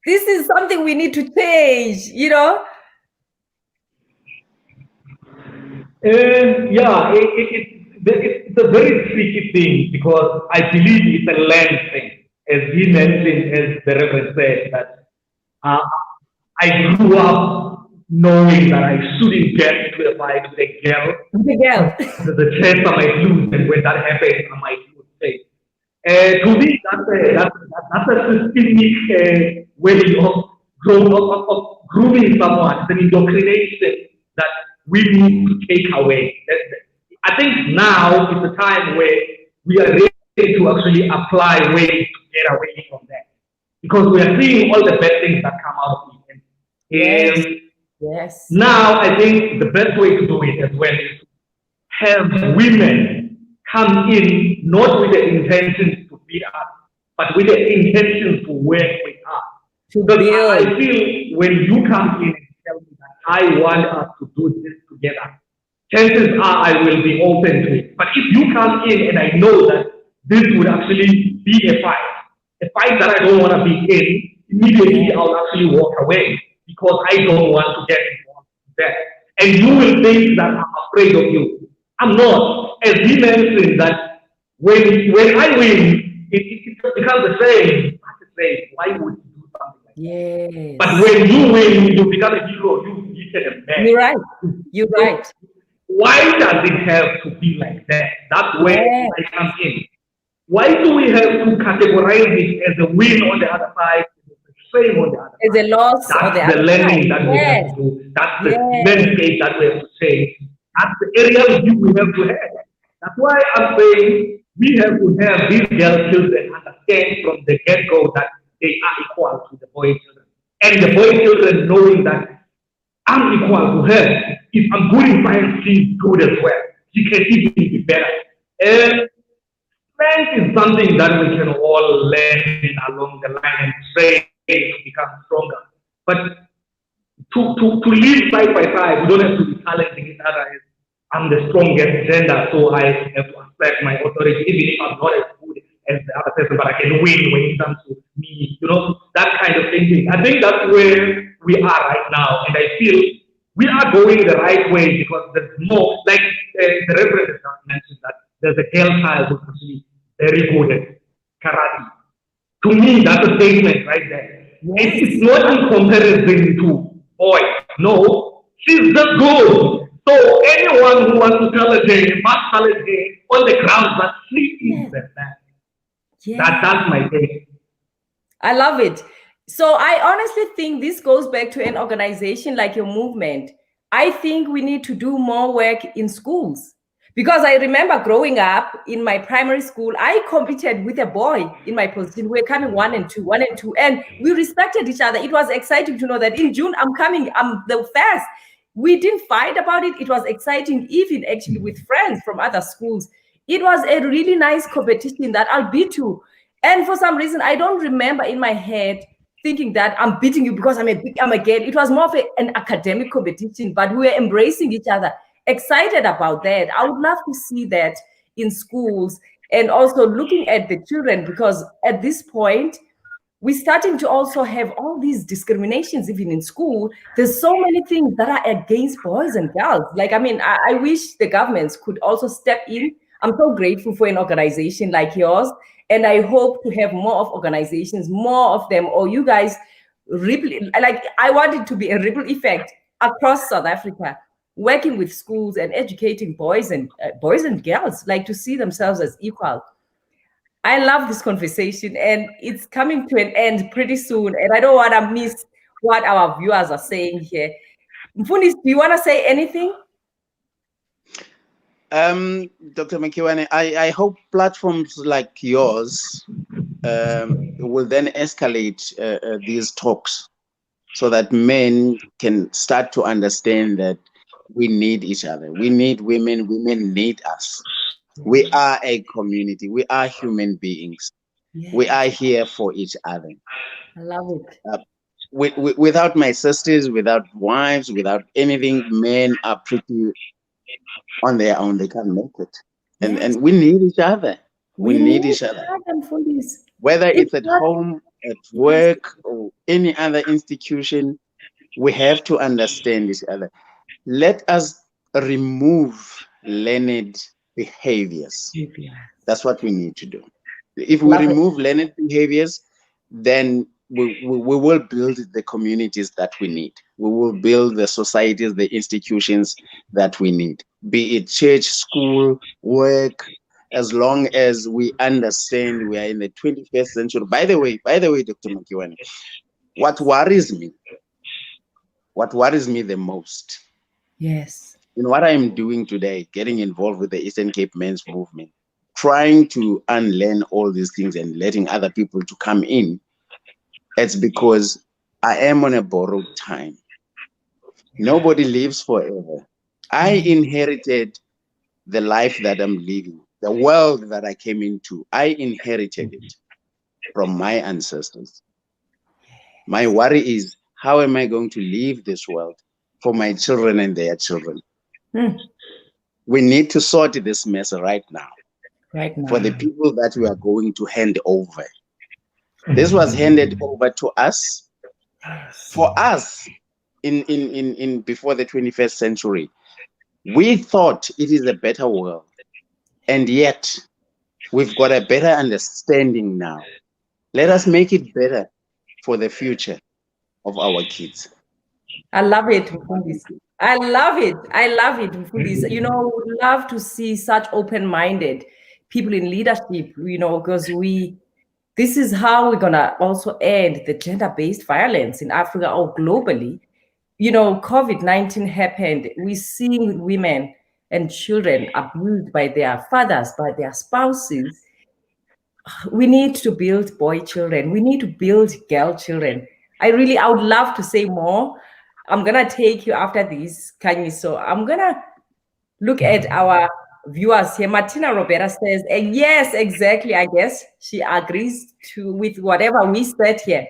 S2: this is something we need to change, you know?
S1: Yeah, it's a very tricky thing because I believe it's a land thing. As he mentioned, as the Reverend said, that I grew up knowing that I shouldn't get into a fight with a girl. The chance I might lose, and when that happens, I might lose faith. To me, that's a systemic way of grooming someone. It's an indoctrination that we need to take away. I think now is the time where we are ready to actually apply ways to get away from that. Because we are seeing all the bad things that come out of it.
S2: Yes.
S1: Now, I think the best way to do it as well is to have women come in not with the intentions to beat us, but with the intentions to work with us. Because I feel when you come in and tell me that I want us to do this together, chances are I will be open to it. But if you come in and I know that this would actually be a fight that I don't want to be in, immediately I'll actually walk away because I don't want to get involved with that. And you will think that I'm afraid of you. I'm not. As he mentioned that when I win, it becomes the same. Why would you do something like that?
S2: Yes.
S1: But when you win, you become a hero. You beat a man.
S2: You're right. You're right.
S1: Why does it have to be like that? That's where I come in. Why do we have to categorize it as a win on the other side, as a shame on the other side?
S2: As a loss on the other side.
S1: That's the learning that we have to do. That's the landscape that we have to change. That's the area of view we have to have. That's why I'm saying we have to have these girl children understand from the get-go that they are equal to the boy children. And the boy children knowing that I'm equal to her. If I'm good in science, she's good as well. She can even be better. And strength is something that we can all learn along the line and train to become stronger. But to live side by side, we don't have to be challenging each other as I'm the strongest gender, so I have to assert my authority, even if I'm not as good as the other person, but I can win when it comes to me, you know, that kind of thinking. I think that's where we are right now. And I feel we are going the right way because there's more, like the Reverend mentioned that there's a girl child who's actually very good at karate. To me, that's a statement right there. It's not in comparison to boy. No, she's just good. So anyone who wants to challenge her must challenge her on the grounds that she is the man. That's my take.
S2: I love it. So I honestly think this goes back to an organization like your movement. I think we need to do more work in schools. Because I remember growing up in my primary school, I competed with a boy in my position. We were coming 1 and 2, 1 and 2, and we respected each other. It was exciting to know that in June, I'm coming, I'm the first. We didn't fight about it. It was exciting, even actually with friends from other schools. It was a really nice competition that I'll beat to. And for some reason, I don't remember in my head thinking that I'm beating you because I'm a girl. It was more of an academic competition, but we were embracing each other. Excited about that. I would love to see that in schools and also looking at the children, because at this point, we're starting to also have all these discriminations even in school. There's so many things that are against boys and girls. Like, I mean, I wish the governments could also step in. I'm so grateful for an organization like yours. And I hope to have more of organizations, more of them, or you guys, like I want it to be a ripple effect across South Africa, working with schools and educating boys and girls, like to see themselves as equal. I love this conversation, and it's coming to an end pretty soon. And I don't want to miss what our viewers are saying here. Mfundisi, do you want to say anything?
S3: Dr. Makiwane, I hope platforms like yours will then escalate these talks so that men can start to understand that we need each other. We need women. Women need us. We are a community. We are human beings. Yes. We are here for each other.
S2: I love it.
S3: Without my sisters, without wives, without anything, men are pretty on their own. They can't make it. And we need each other. We need each other. Whether it's at home, at work, or any other institution, we have to understand each other. Let us remove learned behaviors. That's what we need to do. If we remove learned behaviors, then we will build the communities that we need. We will build the societies, the institutions that we need, be it church, school, work, as long as we understand we are in the 21st century. By the way, Dr. Makiwane, what worries me the most,
S2: yes,
S3: in what I'm doing today, getting involved with the Eastern Cape Men's Movement, trying to unlearn all these things and letting other people to come in, it's because I am on a borrowed time. Nobody lives forever. I inherited the life that I'm living, the world that I came into. I inherited it from my ancestors. My worry is, how am I going to leave this world for my children and their children? We need to sort this mess right now. For the people that we are going to hand over. This was handed over to us, for us in before the 21st century. We thought it is a better world, and yet we've got a better understanding now. Let us make it better for the future of our kids.
S2: I love it, Mfundisi. I love it. I love it, Mfundisi. You know, we would love to see such open-minded people in leadership, you know, because this is how we're gonna also end the gender-based violence in Africa or globally. You know, COVID-19 happened. We're seeing women and children abused by their fathers, by their spouses. We need to build boy children. We need to build girl children. I would love to say more. I'm gonna take you after this, Kanye. So I'm gonna look at our viewers here. Martina Roberta says, yes, exactly. I guess she agrees with whatever we said here.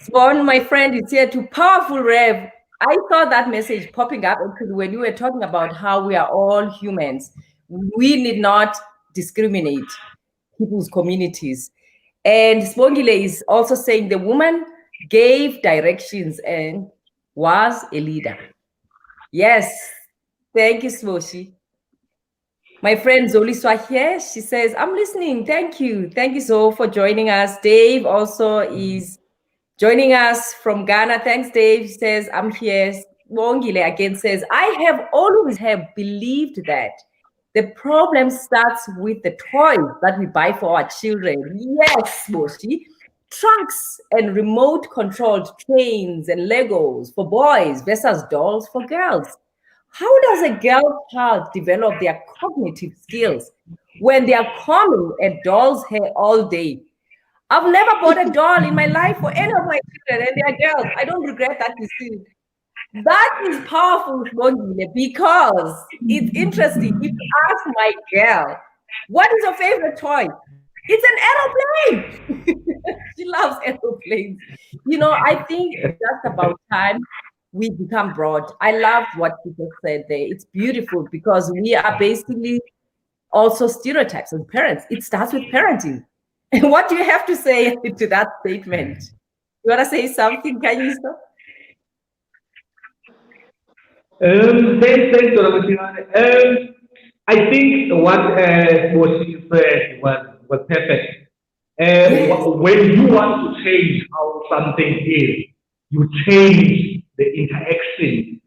S2: Swan, my friend, is here to powerful Rev. I saw that message popping up when you were talking about how we are all humans. We need not discriminate people's communities. And Spongile is also saying the woman gave directions, and was a leader. Yes, thank you, Swoshi. My friend Zoliswa here, she says, I'm listening. Thank you. Thank you, Zo, for joining us. Dave also is joining us from Ghana. Thanks, Dave. He says, I'm here. Wongile again says, I have always believed that the problem starts with the toys that we buy for our children. Yes, Moshi. Trucks and remote-controlled trains and Legos for boys versus dolls for girls. How does a girl child develop their cognitive skills when they are combing a doll's hair all day? I've never bought a doll in my life for any of my children, and they are girls. I don't regret that decision. That is powerful, because it's interesting. If you ask my girl, what is your favorite toy? It's an aeroplane. She loves aeroplanes. You know, I think it's just about time we become broad. I love what people said there. It's beautiful because we are basically also stereotypes as parents. It starts with parenting. And what do you have to say to that statement? You want to say something, Kanyisa?
S1: Thanks, Dr. Matiane. I think what she said was perfect. When you want to change how something is, you change the interaction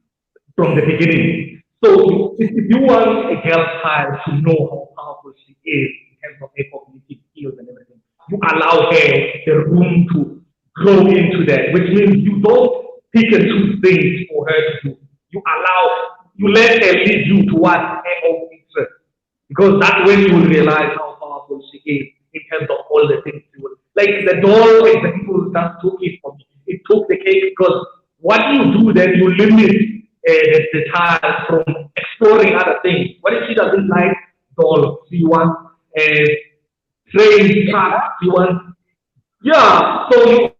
S1: from the beginning. So if you want a girl child to know how powerful she is in terms of her cognitive skills and everything, you allow her the room to grow into that, which means you don't pick and choose things for her to do. You let her lead you towards her own interest. Because that's when you will realize how powerful she is in terms of all the things she will. Like the doll example that took it for me. It took the cake because what you do then you limit the child from exploring other things. What if she doesn't like dolls? She wants train trucks, she wants so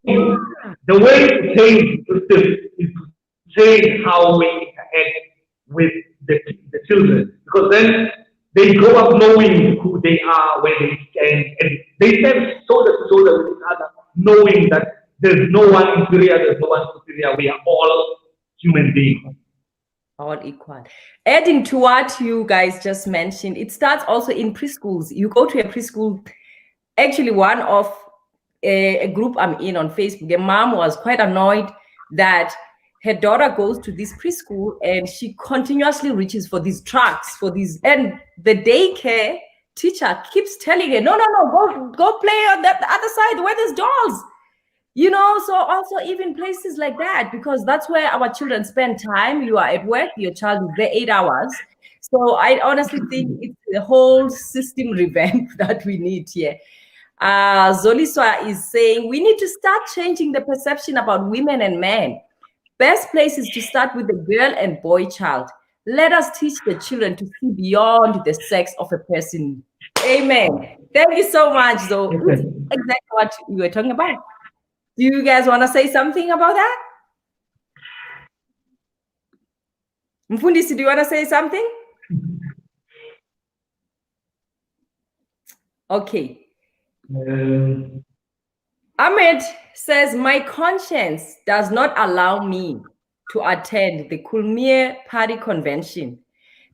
S1: the way to change system is to change how we interact with the children. Because then they grow up knowing who they are, where they stand, and they stand shoulder to shoulder with each other, knowing that there's no one inferior, there's no one superior. We are all human beings.
S2: All equal. Adding to what you guys just mentioned, it starts also in preschools. You go to a preschool. Actually, one of a group I'm in on Facebook, the mom was quite annoyed that her daughter goes to this preschool and she continuously reaches for these trucks, and the daycare teacher keeps telling her, no, go play on the other side where there's dolls. You know, so also even places like that, because that's where our children spend time. You are at work, your child is there 8 hours. So I honestly think it's the whole system revamp that we need here. Zoliswa is saying we need to start changing the perception about women and men. Best place is to start with the girl and boy child. Let us teach the children to see beyond the sex of a person. Amen. Thank you so much, Zo. It's exactly what you were talking about. Do you guys want to say something about that? Mfundisi, do you want to say something? Okay. Ahmed says, my conscience does not allow me to attend the Kulmir Party convention.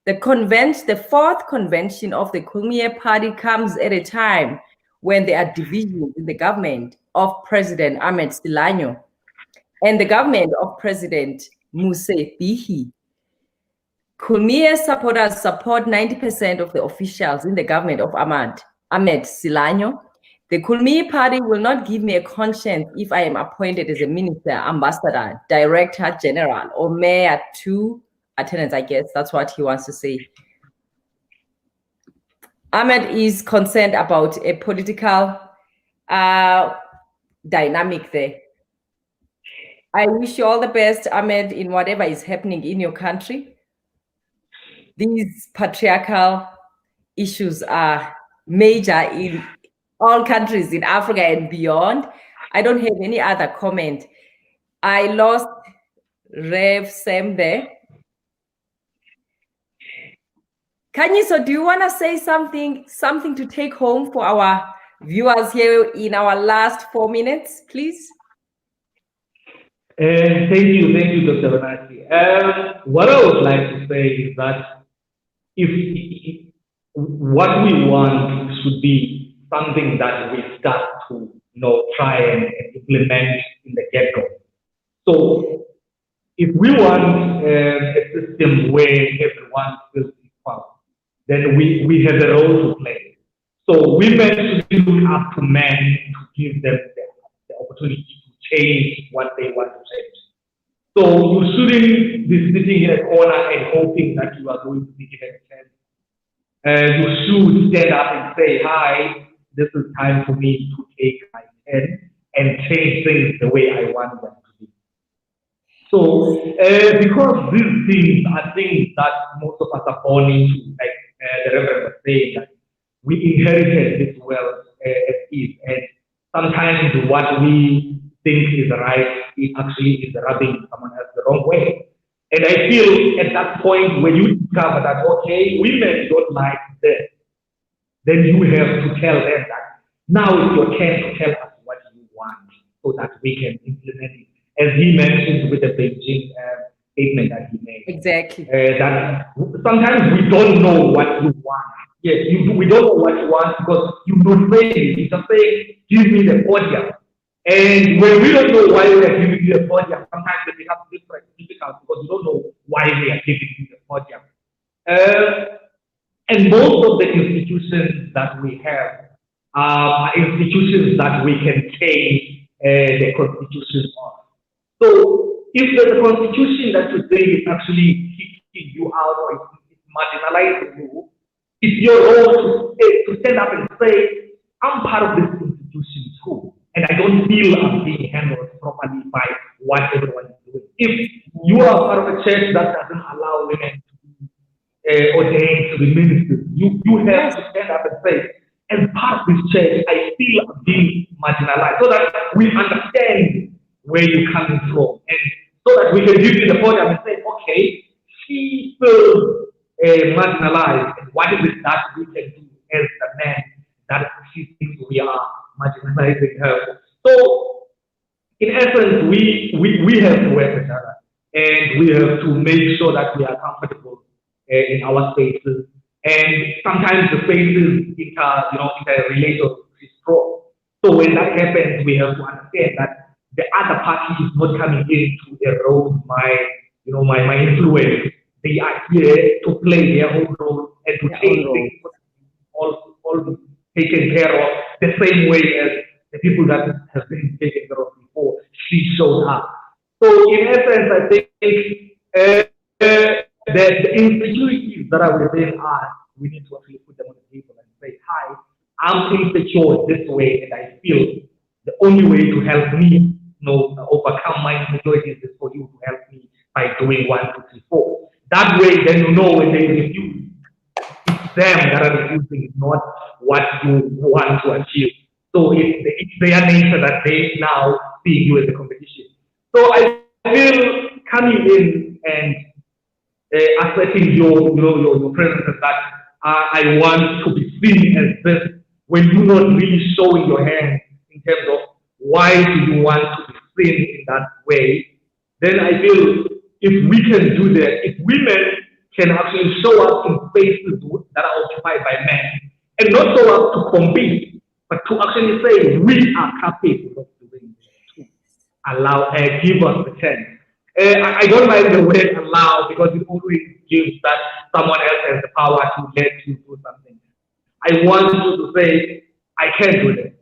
S2: The fourth convention of the Kulmir Party comes at a time when there are divisions in the government of President Ahmed Silanyo and the government of President Muse Bihi. Kulmir supporters support 90% of the officials in the government of Ahmed Silanyo. The Kulmir Party will not give me a conscience if I am appointed as a minister, ambassador, director general, or mayor to attendance, I guess. That's what he wants to say. Ahmed is concerned about a political dynamic there. I wish you all the best, Ahmed, in whatever is happening in your country. These patriarchal issues are major in all countries in Africa and beyond. I don't have any other comment. I lost Rev Sam there. Kanyiso, do you want to say something to take home for our viewers here in our last 4 minutes, please?
S1: Thank you, Dr. Banati. What I would like to say is that if what we want should be something that we start to try and implement in the get-go. So if we want a system where everyone feels equal, then we have a role to play. So women should look up to men to give them the opportunity to change what they want to change. So you shouldn't be sitting in a corner and hoping that you are going to be given a chance. You should stand up and say, hi, this is time for me to take my pen and change things the way I want them to be. So, because these things are things that most of us are born into, like the Reverend was saying, that we inherited this world as is, and sometimes what we think is right, it actually is rubbing someone else the wrong way. And I feel at that point when you discover that, okay, women don't like this, then you have to tell them that now it's your turn to tell us what you want so that we can implement it. As he mentioned with the Beijing statement that he made.
S2: Exactly.
S1: That sometimes we don't know what you want. Yes, we don't know what you want because you're not saying it. You're just saying, give me the podium. And when we don't know why we are giving you a podium, sometimes it becomes difficult because we don't know why we are giving you the podium. And most of the institutions that we have are institutions that we can change the constitution of. So if there's a constitution that you say is actually kicking you out or it's marginalizing you, it's your role to stand up and say, I'm part of this institution too, and I don't feel I'm being handled properly by what everyone is doing. If you are part of a church that doesn't allow women to be ordained to be ministers, you have to stand up and say, as part of this church, I feel I'm being marginalized, so that we understand where you're coming from, and so that we can give you the podium and say, okay, she feels marginalized, and what is it that we can do as the man that she thinks we are marginalizing her? So, in essence, we have to work with her, and we have to make sure that we are comfortable in our spaces, and sometimes the spaces interrelate or strong. So when that happens, we have to understand that the other party is not coming in to erode my influence. They are here to play their own role and to take things all taken care of the same way as the people that have been taken care of before she showed up. So in essence, I think the insecurities that are within us, we need to actually put them on the table and say, hi, I'm insecure this way, and I feel the only way to help me overcome my insecurities is for you to help me by doing 1, 2, 3, 4. That way, then you know when they refuse, it's them that are refusing, not what you want to achieve. So it's their nature that they now see you as a competition. So I feel coming in and asserting your presence as that I want to be seen as this, when you're not really showing your hand in terms of why do you want to be seen in that way, then I feel if we can do that, if women can actually show up in spaces that are occupied by men, and not show up to compete, but to actually say we are capable of doing this, to allow, give us the chance. I don't like the word allow because it always gives that someone else has the power to let you do something. I want you to say, I can do this.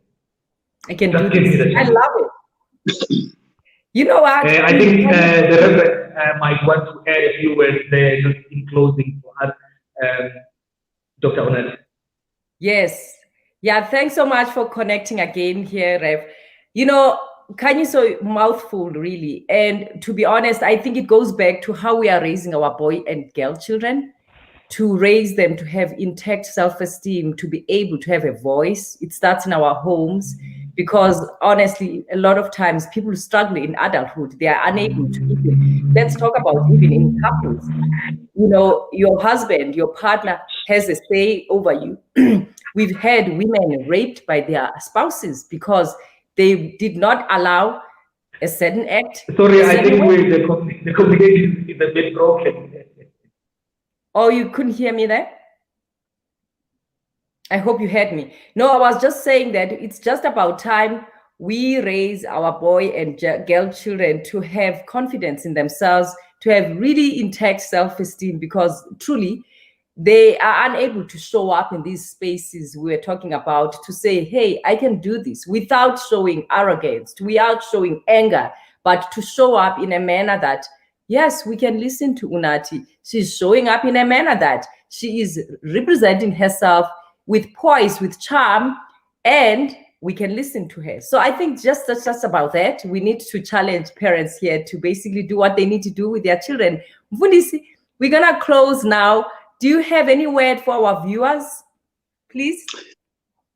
S2: I can do this. I love it. You know what?
S1: I think the Reverend might want to add a few words there just in closing for us, Dr. Onel.
S2: Yes. Yeah, thanks so much for connecting again here, Rev. You know, Kanye so mouthful, really. And to be honest, I think it goes back to how we are raising our boy and girl children, to raise them to have intact self-esteem, to be able to have a voice. It starts in our homes, because honestly, a lot of times people struggle in adulthood. They are unable to even, let's talk about even in couples. You know, your husband, your partner has a say over you. We've had women raped by their spouses because they did not allow a certain act.
S1: Sorry, I think the communication is a bit broken.
S2: Oh, you couldn't hear me there? I hope you heard me. No, I was just saying that it's just about time we raise our boy and girl children to have confidence in themselves, to have really intact self-esteem, because truly they are unable to show up in these spaces we're talking about to say, hey, I can do this, without showing arrogance, without showing anger, but to show up in a manner that, yes, we can listen to Unathi. She's showing up in a manner that she is representing herself with poise, with charm, and we can listen to her. So I think just about that. We need to challenge parents here to basically do what they need to do with their children. Mfundisi, we're gonna close now. Do you have any word for our viewers, please?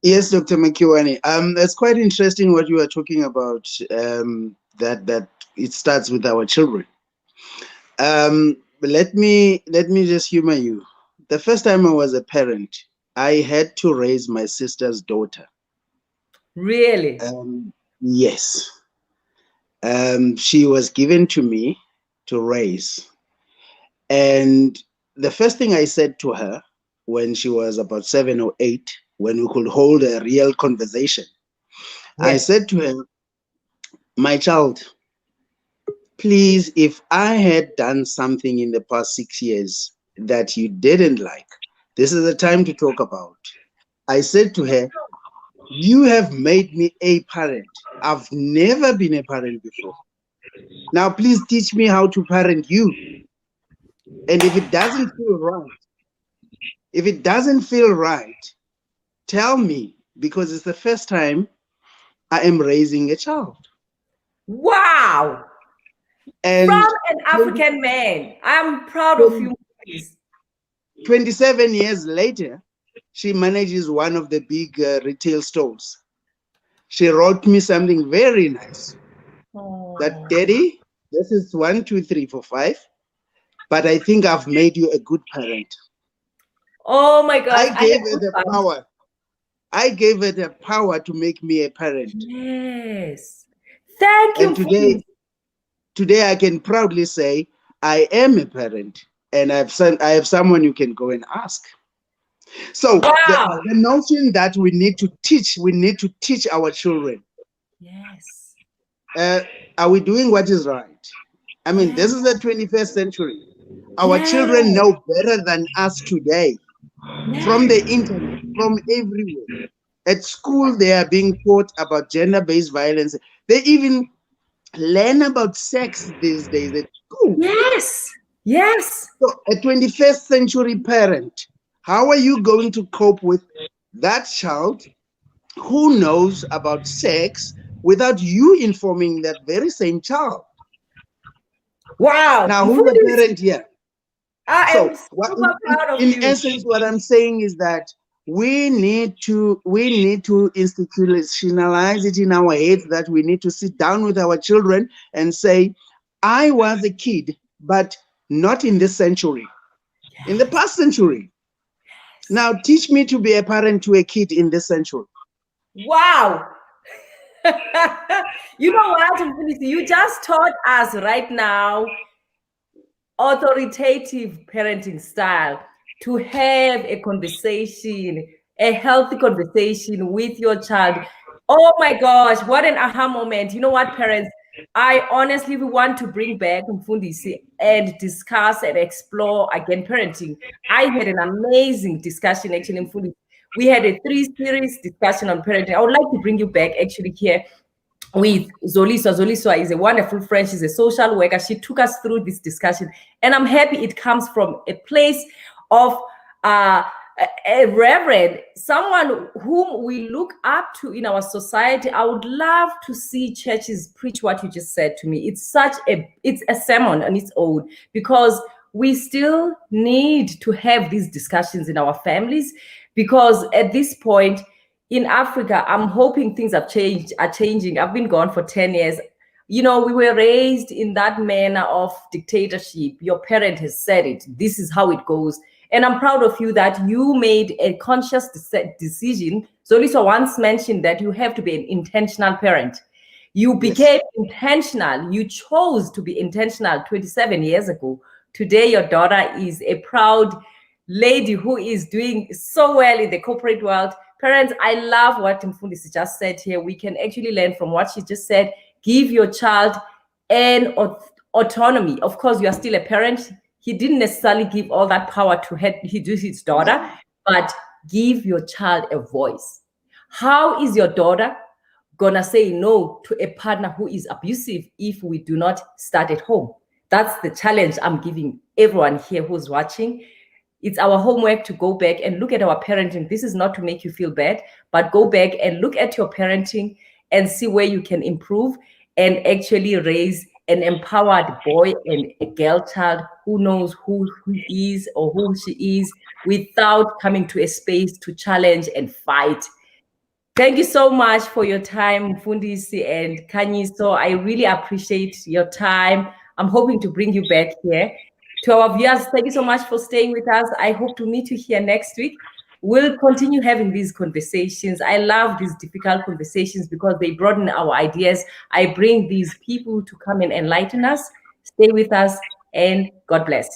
S3: Yes, Dr. Makiwane. It's quite interesting what you are talking about, that it starts with our children. Let me just humor you. The first time I was a parent, I had to raise my sister's daughter.
S2: Really?
S3: Yes. She was given to me to raise. And the first thing I said to her when she was about 7 or 8, when we could hold a real conversation, yes, I said to her, my child, please, if I had done something in the past 6 years that you didn't like, this is the time to talk about. I said to her, you have made me a parent. I've never been a parent before. Now, please teach me how to parent you. And if it doesn't feel right, tell me, because it's the first time I am raising a child.
S2: Wow.
S3: And
S2: from an African man. I'm proud of you.
S3: 27 years later, she manages one of the big retail stores. She wrote me something very nice. That, Daddy, this is 1, 2, 3, 4, 5, but I think I've made you a good parent.
S2: Oh my God.
S3: I gave her the power. I gave her the power to make me a parent.
S2: Yes. Thank you.
S3: And today I can proudly say I am a parent, and I have someone you can go and ask. So
S2: wow,
S3: the notion that we need to teach our children.
S2: Yes.
S3: Are we doing what is right? I mean, this is the 21st century. Our children know better than us today. From the internet, from everywhere. At school, they are being taught about gender-based violence. They even learn about sex these days at school.
S2: Yes. Yes.
S3: So a 21st century parent, how are you going to cope with that child who knows about sex without you informing that very same child?
S2: Wow.
S3: Now, who's the parent here?
S2: I am super proud of you.
S3: In essence, what I'm saying is that we need to institutionalize it in our heads, that we need to sit down with our children and say, I was a kid, but not in this century, in the past century. Now teach me to be a parent to a kid in this century.
S2: Wow. You know what, you just taught us right now authoritative parenting style, to have a conversation, a healthy conversation with your child. Oh my gosh, what an aha moment. You know what, parents? I honestly want to bring back Mfundisi and discuss and explore again parenting. I had an amazing discussion actually, Mfundisi. We had a 3-series discussion on parenting. I would like to bring you back actually here with Zoliswa. Zoliswa is a wonderful friend. She's a social worker. She took us through this discussion. And I'm happy it comes from a place of a reverend, someone whom we look up to in our society. I would love to see churches preach what you just said to me. It's a sermon on its own, because we still need to have these discussions in our families, because at this point in Africa, I'm hoping things are changing. I've been gone for 10 years. You know, we were raised in that manner of dictatorship. Your parent has said it. This is how it goes. And I'm proud of you that you made a conscious decision. Zoliswa once mentioned that you have to be an intentional parent. You became intentional. You chose to be intentional 27 years ago. Today, your daughter is a proud lady who is doing so well in the corporate world. Parents, I love what Mfundisi just said here. We can actually learn from what she just said. Give your child an autonomy. Of course, you are still a parent. He didn't necessarily give all that power to his daughter, but give your child a voice. How is your daughter gonna say no to a partner who is abusive if we do not start at home? That's the challenge I'm giving everyone here who's watching. It's our homework to go back and look at our parenting. This is not to make you feel bad, but go back and look at your parenting and see where you can improve and actually raise an empowered boy and a girl child who knows who he is or who she is without coming to a space to challenge and fight. Thank you so much for your time, Mfundisi and Kanyiso. I really appreciate your time. I'm hoping to bring you back here. To our viewers, thank you so much for staying with us. I hope to meet you here next week. We'll continue having these conversations. I love these difficult conversations because they broaden our ideas. I bring these people to come and enlighten us. Stay with us, and God bless.